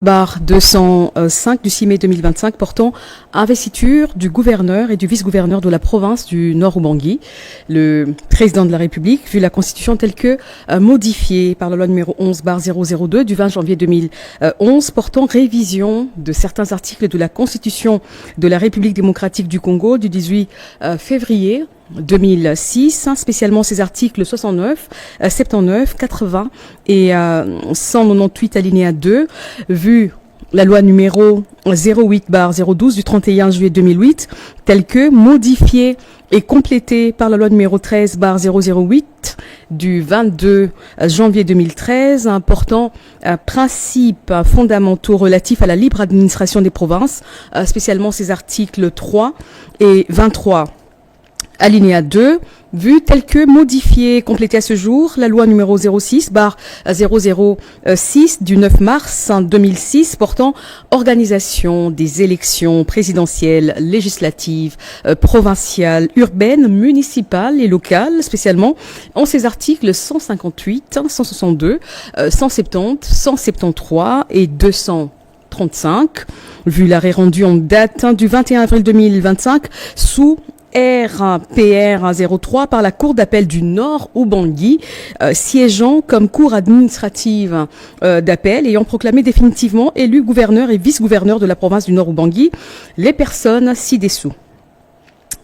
Barre 205 du 6 mai 2025 portant investiture du gouverneur et du vice-gouverneur de la province du Nord-Ubangui. Le président de la République, vu la Constitution telle que modifiée par la loi numéro 11/002 du 20 janvier 2011 portant révision de certains articles de la Constitution de la République démocratique du Congo du 18 février 2006, spécialement ces articles 69, 79, 80 et 198 alinéa 2, vu la loi numéro 08/012 du 31 juillet 2008, telle que modifiée et complétée par la loi numéro 13/008 du 22 janvier 2013, portant principes fondamentaux relatifs à la libre administration des provinces, spécialement ces articles 3 et 23. Alinéa 2, vu tel que modifié, complété à ce jour, la loi numéro 06/006 du 9 mars 2006 portant organisation des élections présidentielles, législatives, provinciales, urbaines, municipales et locales, spécialement en ces articles 158, 162, 170, 173 et 235, vu l'arrêt rendu en date du 21 avril 2025 sous RPR 03 par la Cour d'appel du Nord-Ubangui, siégeant comme cour administrative d'appel, ayant proclamé définitivement élu gouverneur et vice-gouverneur de la province du Nord-Ubangui les personnes ci-dessous.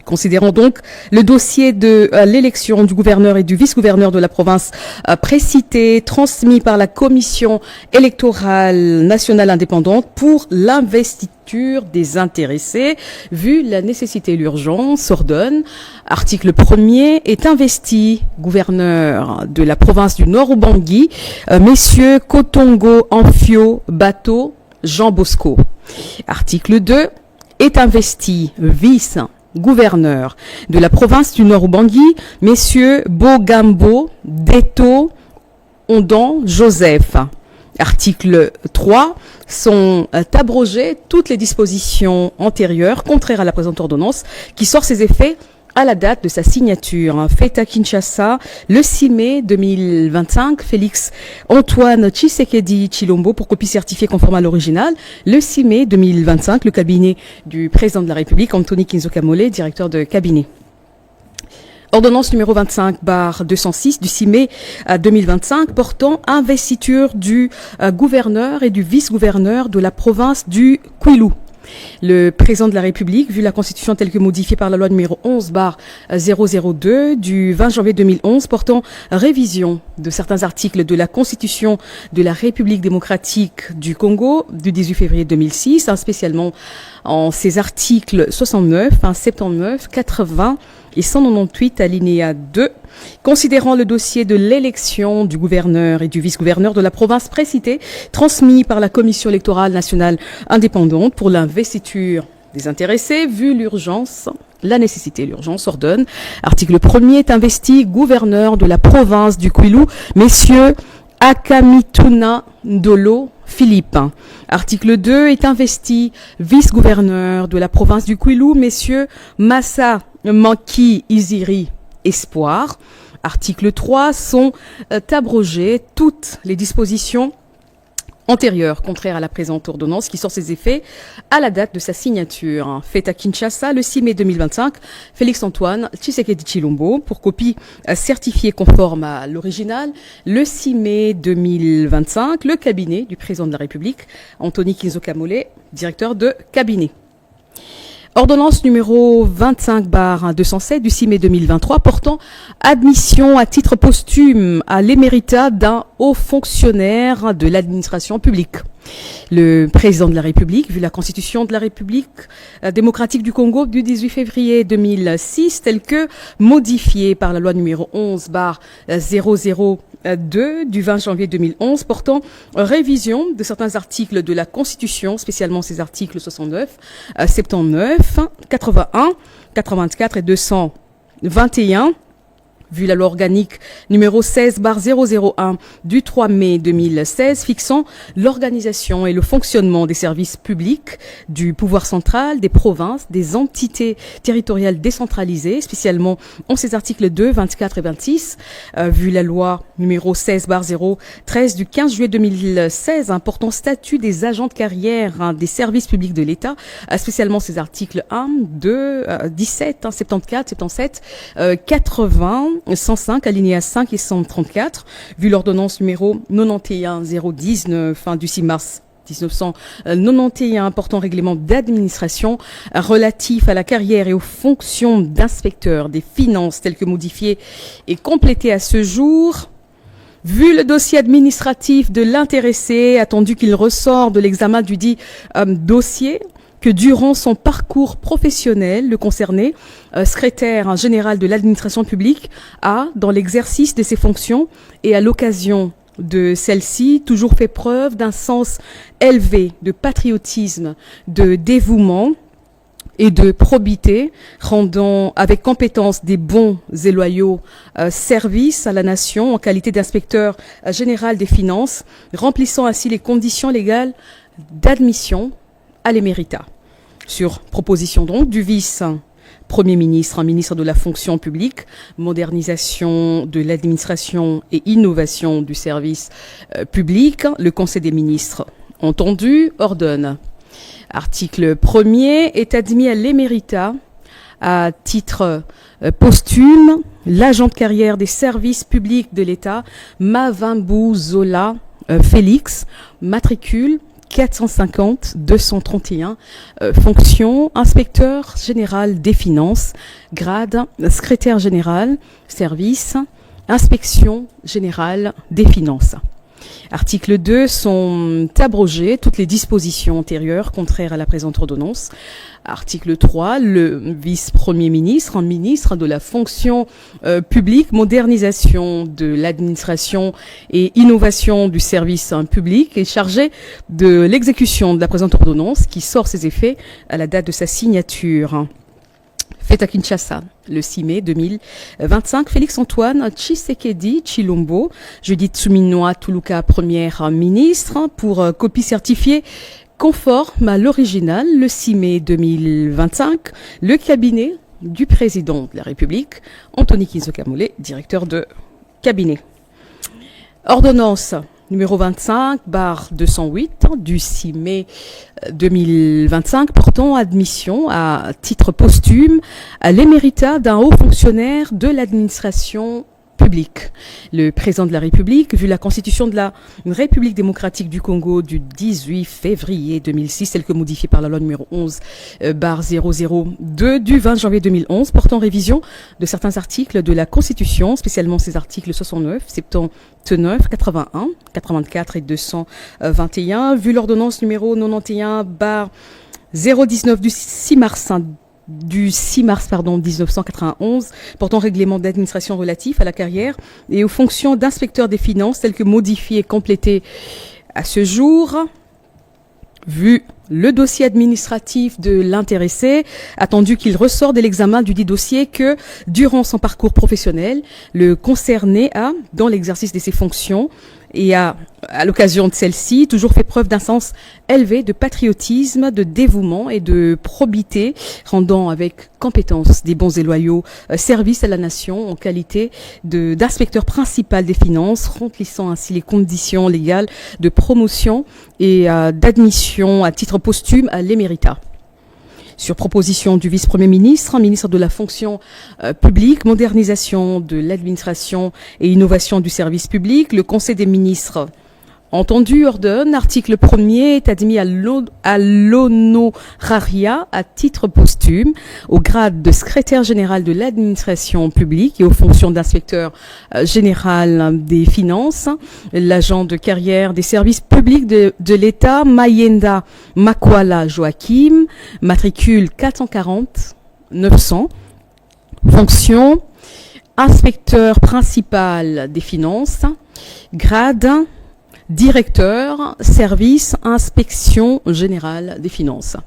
Considérant donc le dossier de l'élection du gouverneur et du vice-gouverneur de la province précité, transmis par la Commission électorale nationale indépendante pour l'investiture des intéressés, vu la nécessité et l'urgence, ordonne, article 1er, est investi gouverneur de la province du Nord-Ubangui, messieurs Kotongo, Amphio, Bateau, Jean Bosco. Article 2, est investi vice-gouverneur de la province du Nord-Ubangui, messieurs Bogambo, Deto, Ondan, Joseph. Article 3, sont abrogées toutes les dispositions antérieures contraires à la présente ordonnance qui sort ses effets à la date de sa signature. Faite à Kinshasa le 6 mai 2025, Félix Antoine Tshisekedi Tshilombo pour copie certifiée conforme à l'original. Le 6 mai 2025, le cabinet du président de la République, Anthony Kinzokamole, directeur de cabinet. Ordonnance numéro 25/206 du 6 mai 2025 portant investiture du gouverneur et du vice-gouverneur de la province du Kwilu. Le président de la République, vu la Constitution telle que modifiée par la loi numéro 11/002 du 20 janvier 2011 portant révision de certains articles de la Constitution de la République démocratique du Congo du 18 février 2006, spécialement en ces articles 69, 79, 80 et 198 alinéa 2, considérant le dossier de l'élection du gouverneur et du vice-gouverneur de la province précitée, transmis par la Commission électorale nationale indépendante pour l'investiture des intéressés, vu l'urgence, la nécessité et l'urgence, ordonne. Article 1er est investi gouverneur de la province du Kwilu, messieurs Akamituna Ndolo Philippe. Article 2 est investi vice-gouverneur de la province du Kwilu, messieurs Massa Manki Iziri Espoir. Article 3 sont abrogées toutes les dispositions antérieures contraires à la présente ordonnance qui sort ses effets à la date de sa signature. Faite à Kinshasa le 6 mai 2025, Félix Antoine Tshisekedi Tshilombo pour copie certifiée conforme à l'original. Le 6 mai 2025, le cabinet du président de la République, Anthony Kinzokamole, directeur de cabinet. Ordonnance numéro 25/207 du 6 mai 2023 portant admission à titre posthume à l'éméritat d'un haut fonctionnaire de l'administration publique. Le président de la République, vu la Constitution de la République démocratique du Congo du 18 février 2006, telle que modifiée par la loi numéro 11/002 du 20 janvier 2011 portant révision de certains articles de la Constitution, spécialement ces articles 69, 79, 81, 84 et 221, vu la loi organique numéro 16/001 du 3 mai 2016 fixant l'organisation et le fonctionnement des services publics du pouvoir central, des provinces, des entités territoriales décentralisées, spécialement en ses articles 2, 24 et 26, vu la loi numéro 16/013 du 15 juillet 2016 portant statut des agents de carrière des services publics de l'État, spécialement ses articles 1, 2, 17, 74, 77, 80, 105, alinéa 5 et 134, vu l'ordonnance numéro 91-019 du 6 mars 1991 portant règlement d'administration relatif à la carrière et aux fonctions d'inspecteur des finances tel que modifié et complété à ce jour. Vu le dossier administratif de l'intéressé, attendu qu'il ressort de l'examen du dit dossier, que durant son parcours professionnel, le concerné, secrétaire général de l'administration publique, a, dans l'exercice de ses fonctions et à l'occasion de celle-ci, toujours fait preuve d'un sens élevé de patriotisme, de dévouement et de probité, rendant avec compétence des bons et loyaux services à la nation en qualité d'inspecteur général des finances, remplissant ainsi les conditions légales d'admission à l'éméritat. Sur proposition donc du vice-premier ministre, ministre de la fonction publique, modernisation de l'administration et innovation du service public, le Conseil des ministres, entendu, ordonne. Article 1er est admis à l'éméritat à titre posthume l'agent de carrière des services publics de l'État, Mavambu Zola Félix, matricule 450 231, fonction inspecteur général des finances, grade secrétaire général, service, inspection générale des finances. Article 2, sont abrogées toutes les dispositions antérieures contraires à la présente ordonnance. Article 3, le vice-premier ministre, ministre de la fonction publique, modernisation de l'administration et innovation du service public est chargé de l'exécution de la présente ordonnance qui sort ses effets à la date de sa signature. Fait à Kinshasa, le 6 mai 2025, Félix-Antoine Tshisekedi Tshilombo, Judith Suminwa Tuluka, première ministre, pour copie certifiée conforme à l'original, le 6 mai 2025, le cabinet du président de la République, Anthony Kinzo Kamole, directeur de cabinet. Ordonnance numéro 25/208 du 6 mai 2025 portant admission à titre posthume à l'éméritat d'un haut fonctionnaire de l'administration publique. Le président de la République, vu la constitution de la République démocratique du Congo du 18 février 2006, telle que modifiée par la loi numéro 11/002 du 20 janvier 2011, portant révision de certains articles de la Constitution, spécialement ces articles 69, 79, 81, 84 et 221, vu l'ordonnance numéro 91/019 du 6 mars 1991, portant règlement d'administration relatif à la carrière et aux fonctions d'inspecteur des finances telles que modifiées et complétées à ce jour, vu le dossier administratif de l'intéressé, attendu qu'il ressort de l'examen du dit dossier que, durant son parcours professionnel, le concerné a, dans l'exercice de ses fonctions, et à l'occasion de celle-ci, toujours fait preuve d'un sens élevé de patriotisme, de dévouement et de probité, rendant avec compétence des bons et loyaux services à la nation en qualité d'inspecteur principal des finances, remplissant ainsi les conditions légales de promotion et d'admission à titre posthume à l'éméritat. Sur proposition du vice-premier ministre, ministre de la fonction publique, modernisation de l'administration et innovation du service public, le Conseil des ministres, entendu, ordonne, article 1er est admis à l'honoraria à titre posthume au grade de secrétaire général de l'administration publique et aux fonctions d'inspecteur général des finances, l'agent de carrière des services publics de l'État, Mayenda Makwala Joachim, matricule 440 900, fonction inspecteur principal des finances, grade Directeur, service, inspection générale des finances.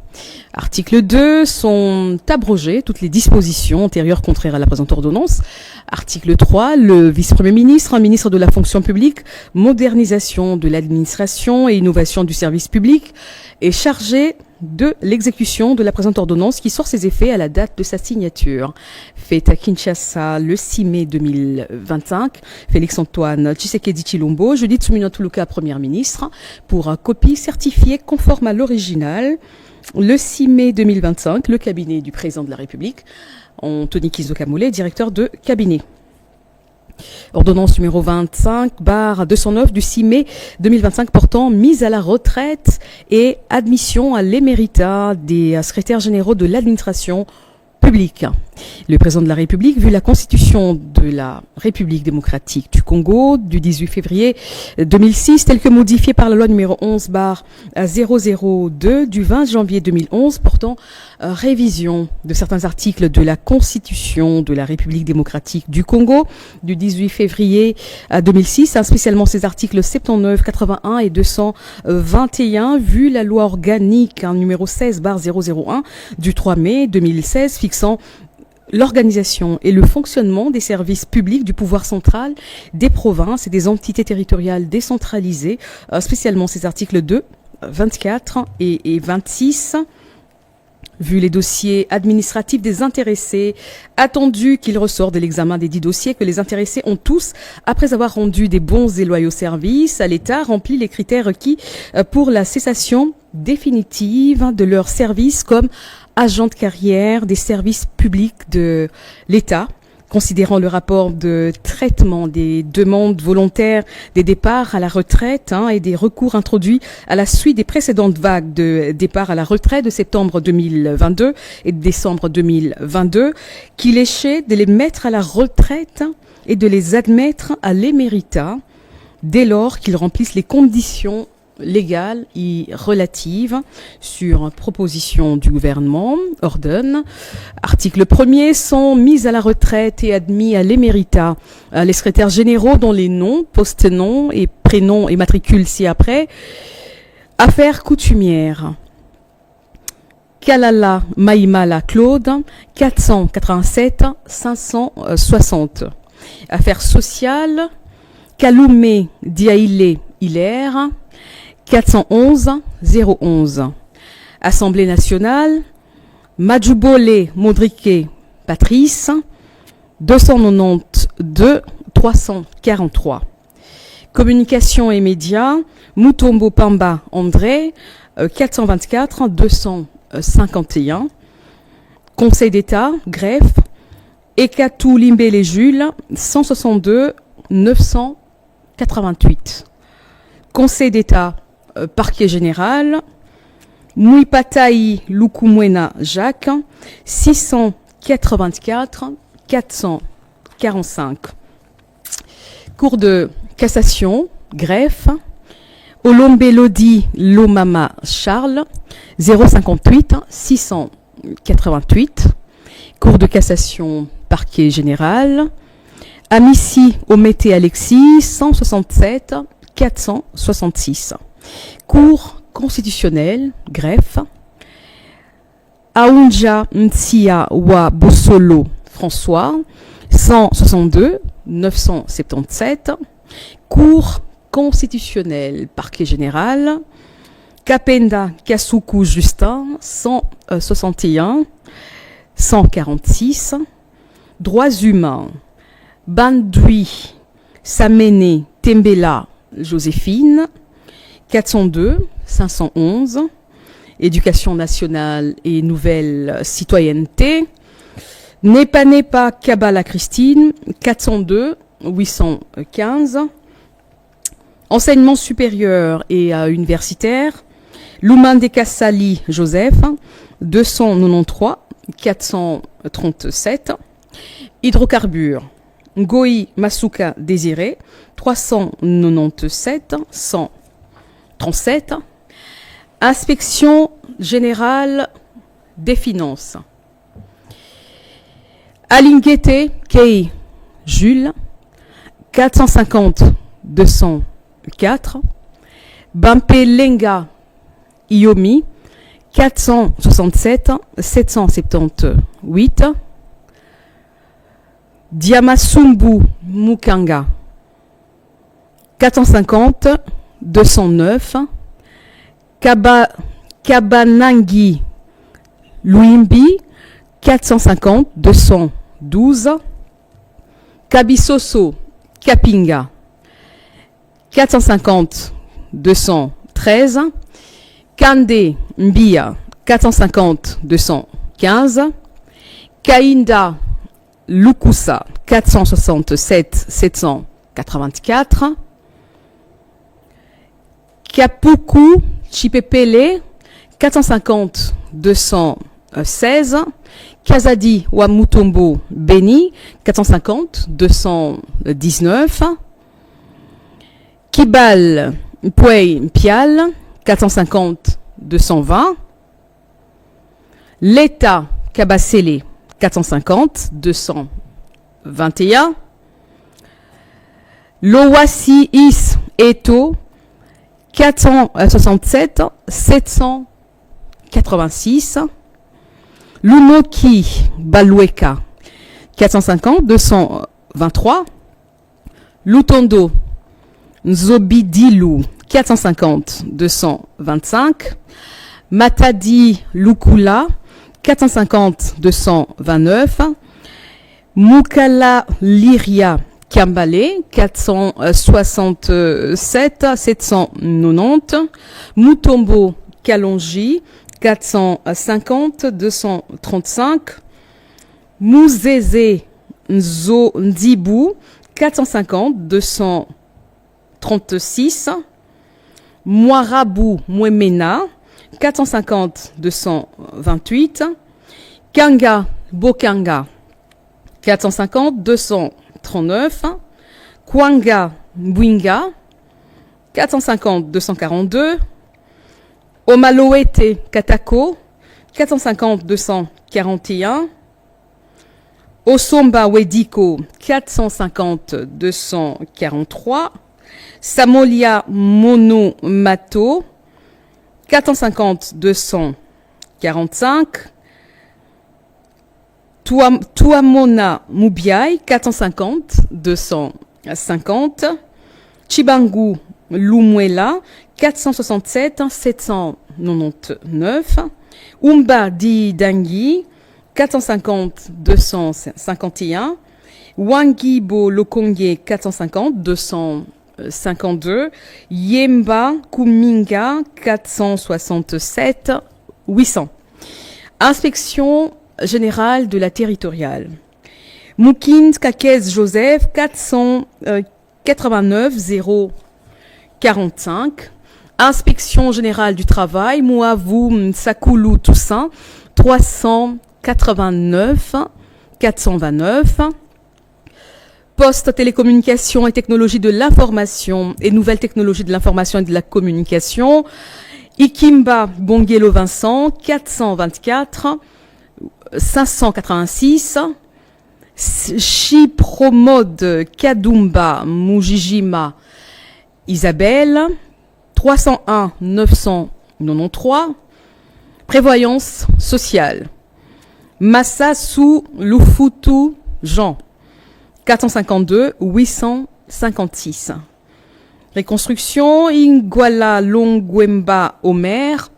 Article 2, sont abrogées toutes les dispositions antérieures contraires à la présente ordonnance. Article 3, le vice-premier ministre, ministre de la fonction publique, modernisation de l'administration et innovation du service public, est chargé de l'exécution de la présente ordonnance qui sort ses effets à la date de sa signature. Faite à Kinshasa le 6 mai 2025, Félix-Antoine Tshisekedi Tshilombo, Judith Suminwa Tuluka, Première ministre, pour un copie certifiée conforme à l'original. Le 6 mai 2025, le cabinet du président de la République, Anthony Kizo Kamole, directeur de cabinet. Ordonnance numéro 25/209 du 6 mai 2025 portant mise à la retraite et admission à l'éméritat des secrétaires généraux de l'administration publique. Le président de la République, vu la constitution de la République démocratique du Congo du 18 février 2006, telle que modifiée par la loi numéro 11/002 du 20 janvier 2011 portant révision de certains articles de la constitution de la République démocratique du Congo du 18 février 2006, spécialement ces articles 79, 81 et 221, vu la loi organique numéro 16/001 du 3 mai 2016 fixant l'organisation et le fonctionnement des services publics du pouvoir central, des provinces et des entités territoriales décentralisées, spécialement ces articles 2, 24 et 26. Vu les dossiers administratifs des intéressés, attendu qu'il ressort de l'examen des 10 dossiers que les intéressés ont tous, après avoir rendu des bons et loyaux services à l'État, rempli les critères requis pour la cessation définitive de leur service comme agent de carrière des services publics de l'État, considérant le rapport de traitement des demandes volontaires des départs à la retraite et des recours introduits à la suite des précédentes vagues de départ à la retraite de septembre 2022 et de décembre 2022, qu'il échait de les mettre à la retraite et de les admettre à l'éméritat dès lors qu'ils remplissent les conditions légales et relatives sur proposition du gouvernement, ordonne. Article 1er, sont mis à la retraite et admis à l'éméritat les secrétaires généraux dont les noms, post-noms et prénoms et matricules ci-après. Affaires coutumières. Kalala Maïmala Claude, 487 560. Affaires sociales. Kaloumé Diaïlé Hilaire, 411 011. Assemblée nationale, Majubole Modrique Patrice, 292 343. Communication et médias, Mutombo Pamba André, 424 251. Conseil d'État, greffe, Ekatou Limbele Jules, 162 988. Conseil d'État, parquet général, Muipataï Lukumwena Jacques, 684 445. Cour de cassation, greffe, Olombe Lodi Lomama Charles, 058 688. Cour de cassation, parquet général, Amici Omete Alexis, 167 466. Cour constitutionnelle, greffe, Aounja Ntia Wa Bossolo François, 162 977. Cour constitutionnelle, parquet général, Kapenda Kasuku Justin, 161 146. Droits humains, Bandui Samene Tembela Joséphine, 402 511. Éducation nationale et nouvelle citoyenneté, Nepa Kabala Christine, 402 815. Enseignement supérieur et universitaire, Lumande Kassali Joseph, 293 437. Hydrocarbures, Ngoi Masuka Désiré, 397 137. Inspection générale des finances, Alingete Kei Jules, 450 204. Bampelenga Iomi, 467 778. Diamasumbu Mukanga, 450 209. Kabanangi Luimbi, 450 212. Kabisoso Kapinga, 450 213. Kande Mbia, 450 215. Kainda Lukusa, 467 784. Kapuku Chipepele, 450 216. Kazadi Wamutombo Beni, 450 219. Kibal Mpwei Mpial, 450 220. L'État Kabasele, 450 221. Lowasi Is Eto, 467 786. Lunoki Balueka, 450 223. Lutondo Nzobidilu, 450 225. Matadi Lukula, 450 229. Mukala Liria Kambale, 467 790. Mutombo Kalonji, 450 235. Mouzeze Nzo Ndibu, 450 236. Moirabu Mwemena, 450 228. Kanga Bokanga, 450 239. Kwanga Mbwinga, 450 242. Omaloete Katako, 450 241. Osomba Wediko, 450 243. Samolia Mono Mato, 450 245. Tuamona Mubiai, 450 250. Chibangu Lumwela, 467 799. Umba Di Dangui, 450 251. Wangibo Lokonge, 450 252. Yemba Kuminga, 467 800. Inspection générale de la territoriale. Moukins Kakez Joseph, 489 045. Inspection générale du travail. Mouavou Sakoulou Toussaint, 389 429. Poste, télécommunications et technologies de l'information et nouvelles technologies de l'information et de la communication. Ikimba Bongelo Vincent, 424 586. Chipromode Kadumba Mujijima Isabelle, 301 993. Prévoyance sociale. Massassou Lufutu Jean, 452 856. Reconstruction Ingwala Longwemba Omer,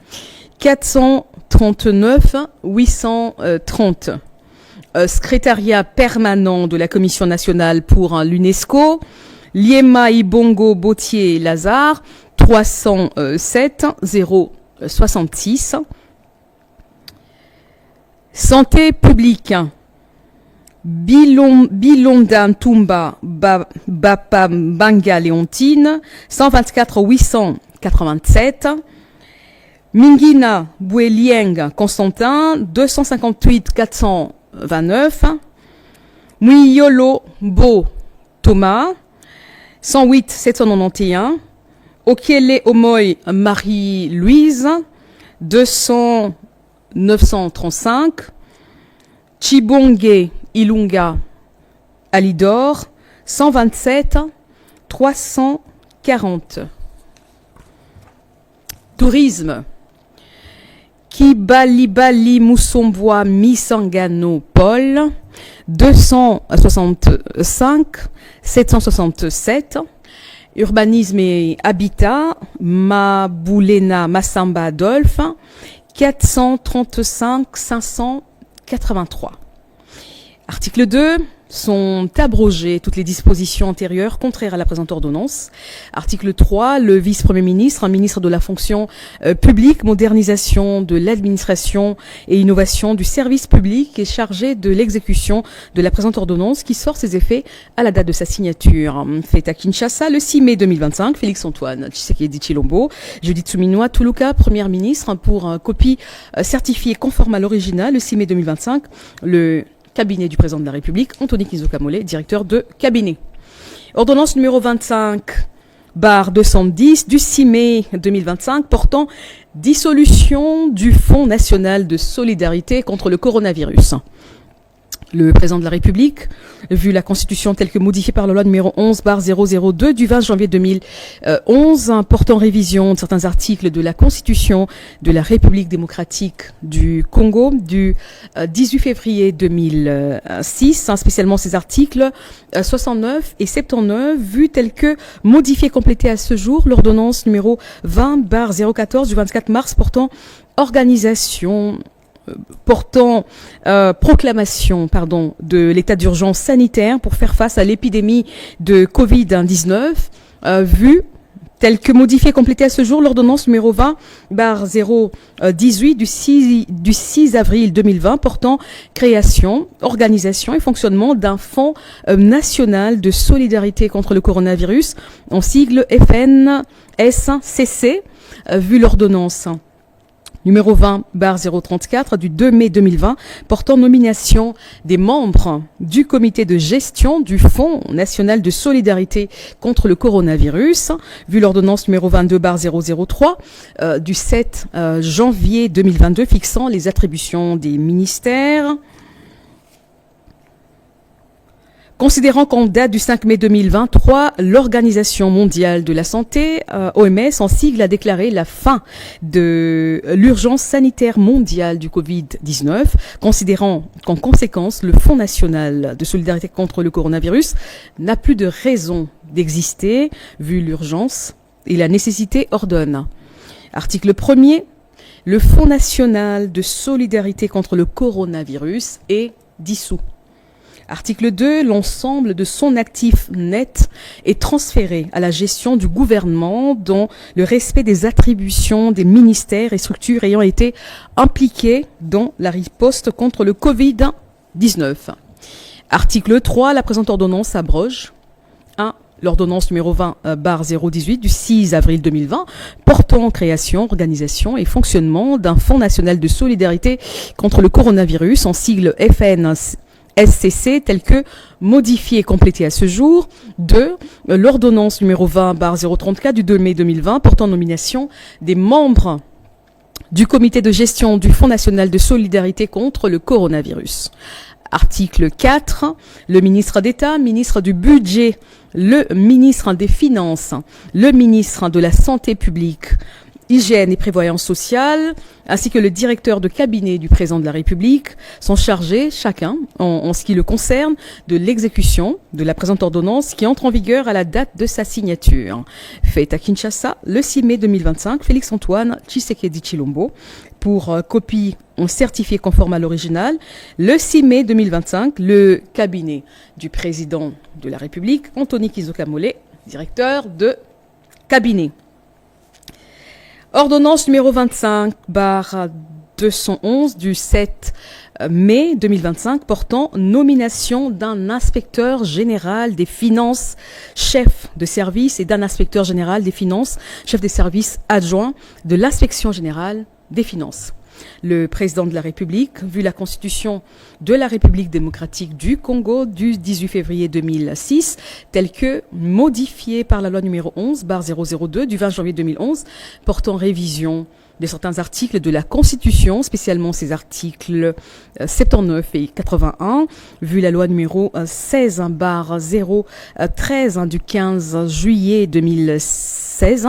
439 830. Secrétariat permanent de la Commission nationale pour l'UNESCO, Liema Ibongo Bautier Lazare, 307 066. Santé publique. Bilonda Ntumba Bapa Banga Léontine, 124 887. Mingina Bouelieng Constantin, 258 429. Muyolo Bo Thomas, 108 791. Okiele Omoy Marie-Louise, 200 935. Chibonge Ilunga Alidor, 127 340. Tourisme. Kibalibali Musombwa Misangano Paul 265 767. Urbanisme et habitat Maboulena Massamba Adolphe 435 583. Article 2. Sont abrogées toutes les dispositions antérieures contraires à la présente ordonnance. Article 3, le vice-premier ministre, un ministre de la fonction publique, modernisation de l'administration et innovation du service public est chargé de l'exécution de la présente ordonnance qui sort ses effets à la date de sa signature. Fait à Kinshasa le 6 mai 2025, Félix-Antoine Tshisekedi Tshilombo, Judith Suminwa Tuluka, première ministre, pour copie certifiée conforme à l'original le 6 mai 2025, le cabinet du président de la République, Anthony Kinzokamole, directeur de cabinet. Ordonnance numéro 25/210 du 6 mai 2025 portant dissolution du Fonds national de solidarité contre le coronavirus. Le président de la République, vu la Constitution telle que modifiée par la loi numéro 11/002 du 20 janvier 2011, portant révision de certains articles de la Constitution de la République démocratique du Congo du 18 février 2006, spécialement ces articles 69 et 79, vus tels que modifiés et complétés à ce jour, l'ordonnance numéro 20/014 du 24 mars portant proclamation de l'état d'urgence sanitaire pour faire face à l'épidémie de Covid-19, vu tel que modifié et complété à ce jour l'ordonnance numéro 20/018 du 6 avril 2020 portant création, organisation et fonctionnement d'un fonds national de solidarité contre le coronavirus, en sigle FNSCC, vu l'ordonnance numéro 20/034 du 2 mai 2020 portant nomination des membres du comité de gestion du Fonds national de solidarité contre le coronavirus, vu l'ordonnance numéro 22/003 du 7 janvier 2022 fixant les attributions des ministères. Considérant qu'en date du 5 mai 2023, l'Organisation mondiale de la santé, OMS, en sigle, a déclaré la fin de l'urgence sanitaire mondiale du Covid-19, considérant qu'en conséquence, le Fonds national de solidarité contre le coronavirus n'a plus de raison d'exister, vu l'urgence et la nécessité ordonne. Article 1er, le Fonds national de solidarité contre le coronavirus est dissous. Article 2, l'ensemble de son actif net est transféré à la gestion du gouvernement dans le respect des attributions des ministères et structures ayant été impliqués dans la riposte contre le Covid-19. Article 3, la présente ordonnance abroge 1. L'ordonnance numéro 20/018 du 6 avril 2020 portant création, organisation et fonctionnement d'un Fonds national de solidarité contre le coronavirus, en sigle FNSCC, tel que modifié et complété à ce jour. 2. L'ordonnance numéro 20/034 du 2 mai 2020 portant nomination des membres du comité de gestion du Fonds national de solidarité contre le coronavirus. Article 4. Le ministre d'État, ministre du Budget, le ministre des Finances, le ministre de la Santé publique, Hygiène et Prévoyance sociale, ainsi que le directeur de cabinet du président de la République sont chargés, chacun, en ce qui le concerne, de l'exécution de la présente ordonnance qui entre en vigueur à la date de sa signature. Fait à Kinshasa, le 6 mai 2025, Félix-Antoine Tshisekedi Tshilombo, pour copie certifiée conforme à l'original. Le 6 mai 2025, le cabinet du président de la République, Anthony Kinzokamole, directeur de cabinet. Ordonnance numéro 25/211 du 7 mai 2025 portant nomination d'un inspecteur général des finances, chef de service, et d'un inspecteur général des finances, chef des services adjoints de l'inspection générale des finances. Le président de la République, vu la Constitution de la République démocratique du Congo du 18 février 2006, telle que modifiée par la loi numéro 11/002 du 20 janvier 2011, portant révision de certains articles de la Constitution, spécialement ces articles 79 et 81, vu la loi numéro 16/013 du 15 juillet 2016,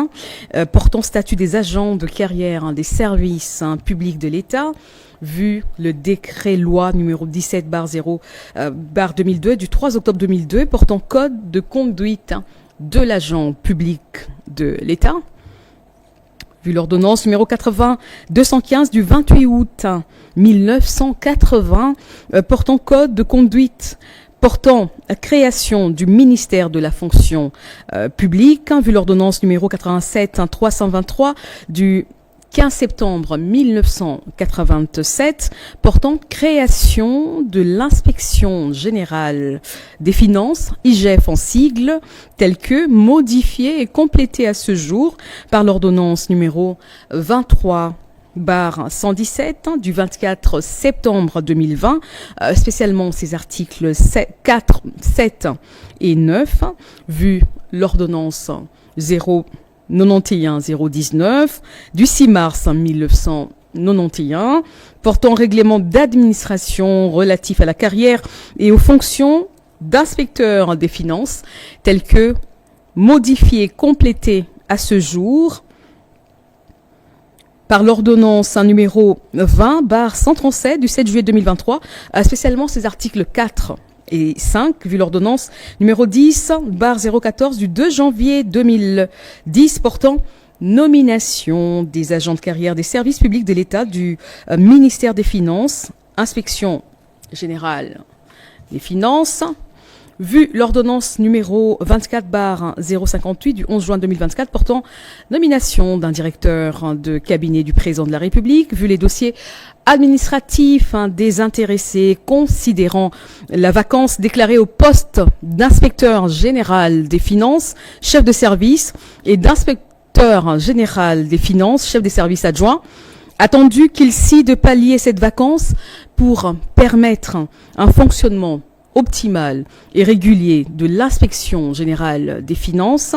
portant statut des agents de carrière des services publics de l'État, vu le décret loi numéro 17/0/2002 du 3 octobre 2002 portant code de conduite de l'agent public de l'État, vu l'ordonnance numéro 80-215 du 28 août 1980 portant code de conduite portant création du ministère de la fonction publique, vu l'ordonnance numéro 87-323 du 15 septembre 1987 portant création de l'inspection générale des finances, IGF en sigle, telle que modifiée et complétée à ce jour par l'ordonnance numéro 23/117 du 24 septembre 2020, spécialement ces articles 4, 7 et 9, vu l'ordonnance 019 du 6 mars 1991 portant règlement d'administration relatif à la carrière et aux fonctions d'inspecteur des finances, tel que modifié et complété à ce jour par l'ordonnance numéro 20/137 du 7 juillet 2023, spécialement ces articles 4 et 5, vu l'ordonnance numéro 10/014 du 2 janvier 2010 portant nomination des agents de carrière des services publics de l'État du ministère des Finances, inspection générale des finances, vu l'ordonnance numéro 24/058 du 11 juin 2024 portant nomination d'un directeur de cabinet du président de la République, vu les dossiers administratifs des intéressés considérant la vacance déclarée au poste d'inspecteur général des finances, chef de service, et d'inspecteur général des finances, chef des services adjoints, attendu qu'il s'y de pallier cette vacance pour permettre un fonctionnement optimal et régulier de l'inspection générale des finances,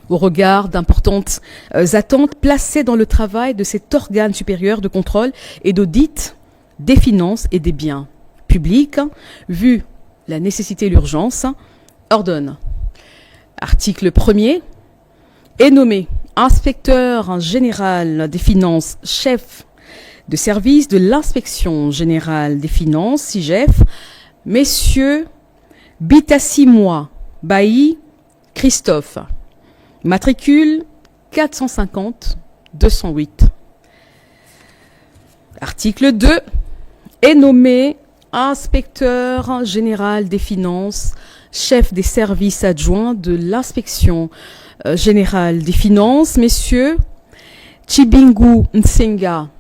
au regard d'importantes attentes placées dans le travail de cet organe supérieur de contrôle et d'audit des finances et des biens publics, vu la nécessité et l'urgence, ordonne. Article 1er, est nommé inspecteur général des finances, chef de service de l'inspection générale des finances, IGF, Messieurs Bitassimois Bailly Christophe, matricule 450-208. Article 2, est nommé inspecteur général des finances, chef des services adjoints de l'inspection générale des finances, messieurs Chibingu Nsenga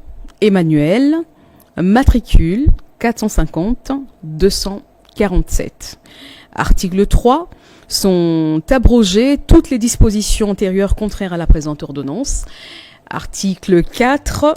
Emmanuel, matricule 450-247. Article 3, sont abrogées toutes les dispositions antérieures contraires à la présente ordonnance. Article 4,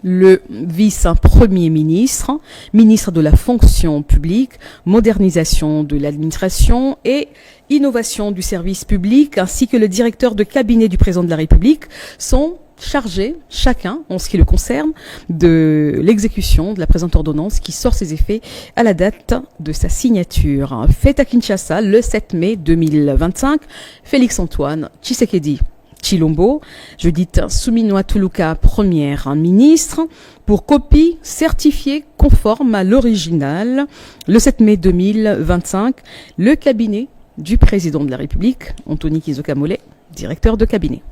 le vice-premier ministre, ministre de la fonction publique, modernisation de l'administration et innovation du service public, ainsi que le directeur de cabinet du président de la République sont chargés, chacun, en ce qui le concerne, de l'exécution de la présente ordonnance qui sort ses effets à la date de sa signature. Faite à Kinshasa le 7 mai 2025, Félix-Antoine Tshisekedi Tshilombo, Judith Suminwa-Tuluka, première ministre, pour copie certifiée conforme à l'original, le 7 mai 2025, le cabinet du président de la République, Anthony Kizokamole, directeur de cabinet.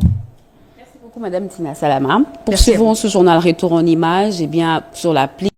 Madame Tina Salama. Poursuivons ce journal Retour en images, et bien sur l'appli